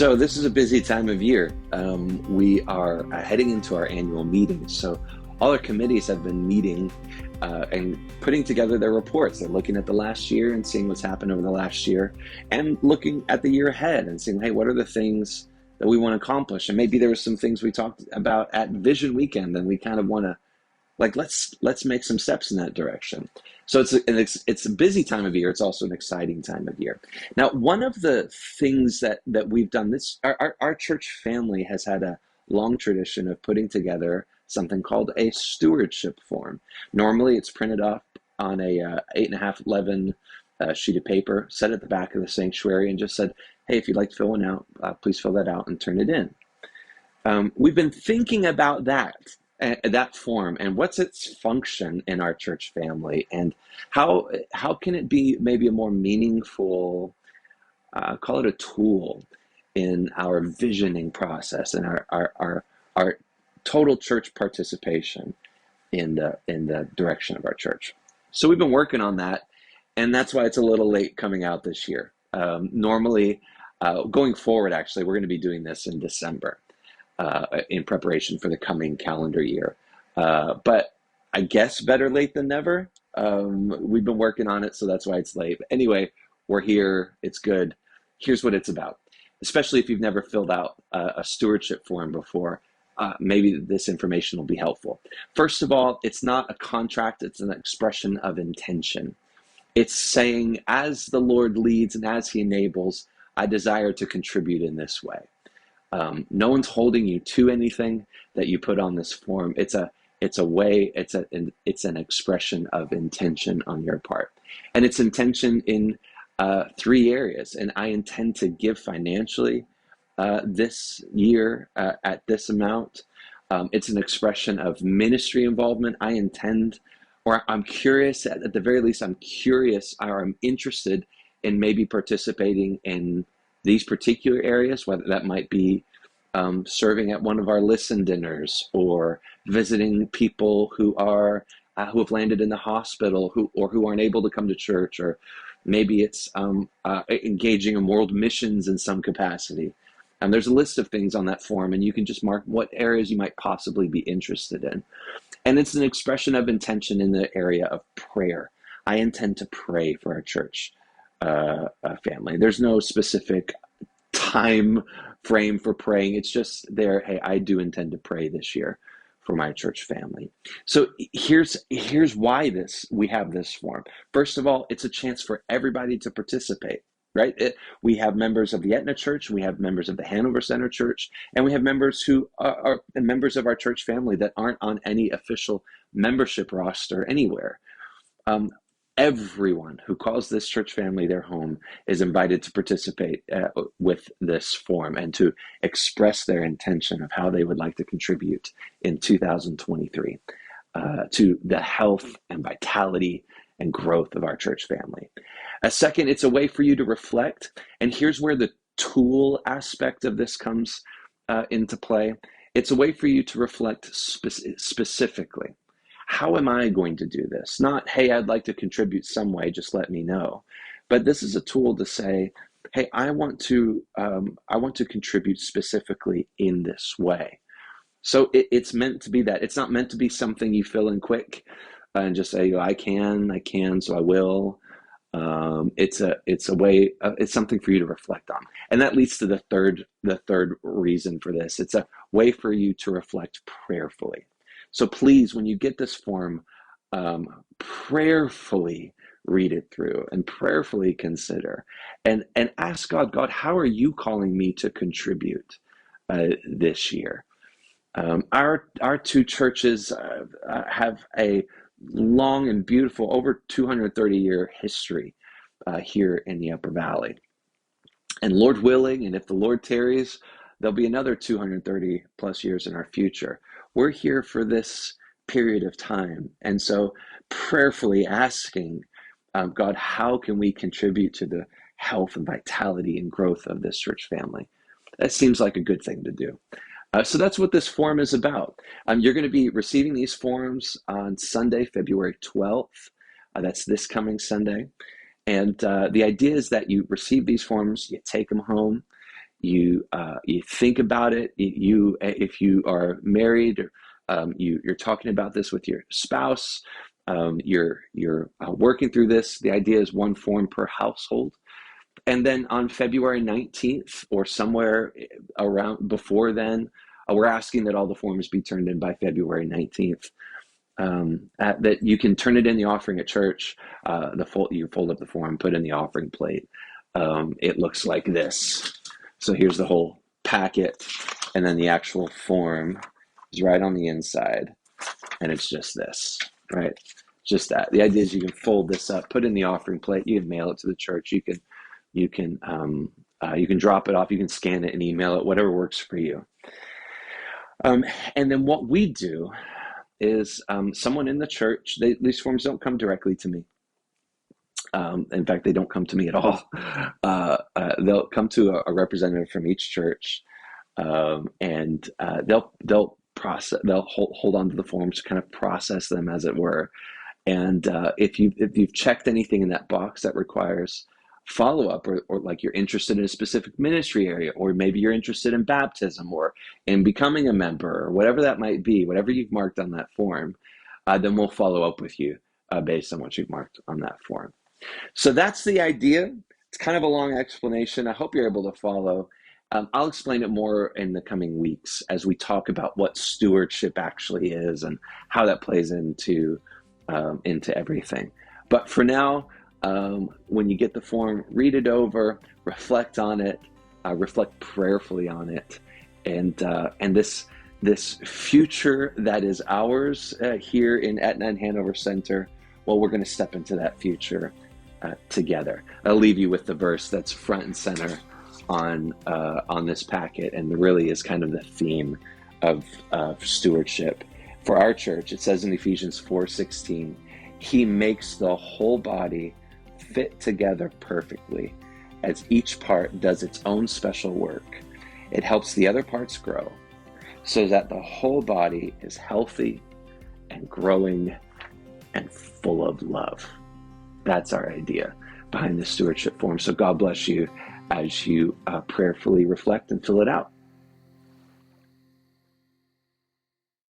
So this is a busy time of year. We are heading into our annual meetings. So all our committees have been meeting and putting together their reports. They're looking at the last year and seeing what's happened over the last year and looking at the year ahead and saying, hey, what are the things that we want to accomplish? And maybe there were some things we talked about at Vision Weekend and we kind of want to let's make some steps in that direction. So it's a busy time of year. It's also an exciting time of year. Now, one of the things that we've done, this our church family has had a long tradition of putting together something called a stewardship form. Normally, it's printed up on a 8.5 11 sheet of paper, set at the back of the sanctuary, and just said, "Hey, if you'd like to fill one out, please fill that out and turn it in." We've been thinking about that form and what's its function in our church family, and how can it be maybe a more meaningful, call it a tool in our visioning process and our total church participation in the direction of our church. So we've been working on that, and that's why it's a little late coming out this year. Normally, going forward, actually, we're going to be doing this in December. In preparation for the coming calendar year. But I guess better late than never. We've been working on it, so that's why it's late. But anyway, we're here. It's good. Here's what it's about. Especially if you've never filled out a stewardship form before, maybe this information will be helpful. First of all, it's not a contract. It's an expression of intention. It's saying, as the Lord leads and as He enables, I desire to contribute in this way. No one's holding you to anything that you put on this form. It's an expression of intention on your part, and it's intention in three areas. And I intend to give financially this year at this amount. It's an expression of ministry involvement. I intend, or I'm curious. At the very least, I'm curious, or I'm interested in maybe participating in these particular areas, whether that might be serving at one of our listen dinners, or visiting people who have landed in the hospital who aren't able to come to church, or maybe it's engaging in world missions in some capacity. And there's a list of things on that form, and you can just mark what areas you might possibly be interested in. And it's an expression of intention in the area of prayer. I intend to pray for our church family. There's no specific time frame for praying. It's just there, hey, I do intend to pray this year for my church family. So here's why we have this form. First of all, it's a chance for everybody to participate, right? We have members of the Etna Church, we have members of the Hanover Center Church, and we have members who are members of our church family that aren't on any official membership roster anywhere. Everyone who calls this church family their home is invited to participate with this form and to express their intention of how they would like to contribute in 2023 to the health and vitality and growth of our church family. Second, it's a way for you to reflect. And here's where the tool aspect of this comes into play. It's a way for you to reflect specifically. How am I going to do this? Not, hey, I'd like to contribute some way, just let me know. But this is a tool to say, hey, I want to contribute specifically in this way. So it's meant to be that. It's not meant to be something you fill in quick and just say, I can, so I will. It's a way. It's something for you to reflect on, and that leads to the third reason for this. It's a way for you to reflect prayerfully. So please, when you get this form, prayerfully read it through and prayerfully consider and ask God, how are you calling me to contribute this year? Our two churches have a long and beautiful, over 230-year history here in the Upper Valley. And Lord willing, and if the Lord tarries, there'll be another 230 plus years in our future. We're here for this period of time. And so prayerfully asking God, how can we contribute to the health and vitality and growth of this church family? That seems like a good thing to do. So that's what this form is about. You're going to be receiving these forms on Sunday, February 12th. That's this coming Sunday. And the idea is that you receive these forms, you take them home, you think about it. You if you are married, or you're talking about this with your spouse. You're working through this. The idea is one form per household. And then on February 19th or somewhere around before then, we're asking that all the forms be turned in by February 19th. That you can turn it in the offering at church. You fold up the form, put in the offering plate. It looks like this. So here's the whole packet, and then the actual form is right on the inside, and it's just this, right? Just that. The idea is you can fold this up, put in the offering plate. You can mail it to the church. You can drop it off. You can scan it and email it. Whatever works for you. And then what we do is someone in the church. These forms don't come directly to me. In fact, they don't come to me at all. They'll come to a representative from each church, and they'll process. They'll hold on to the forms, kind of process them, as it were. And if you've checked anything in that box that requires follow up, or like you're interested in a specific ministry area, or maybe you're interested in baptism or in becoming a member, or whatever that might be, whatever you've marked on that form, then we'll follow up with you based on what you've marked on that form. So that's the idea. It's kind of a long explanation. I hope you're able to follow. I'll explain it more in the coming weeks as we talk about what stewardship actually is and how that plays into everything. But for now, when you get the form, read it over, reflect on it, reflect prayerfully on it, and this future that is ours here in Etna and Hanover Center. Well, we're going to step into that future together. I'll leave you with the verse that's front and center on this packet, and really is kind of the theme of stewardship for our church. It says in Ephesians 4:16, He makes the whole body fit together perfectly, as each part does its own special work. It helps the other parts grow, so that the whole body is healthy and growing and full of love. That's our idea behind the stewardship form. So God bless you as you prayerfully reflect and fill it out.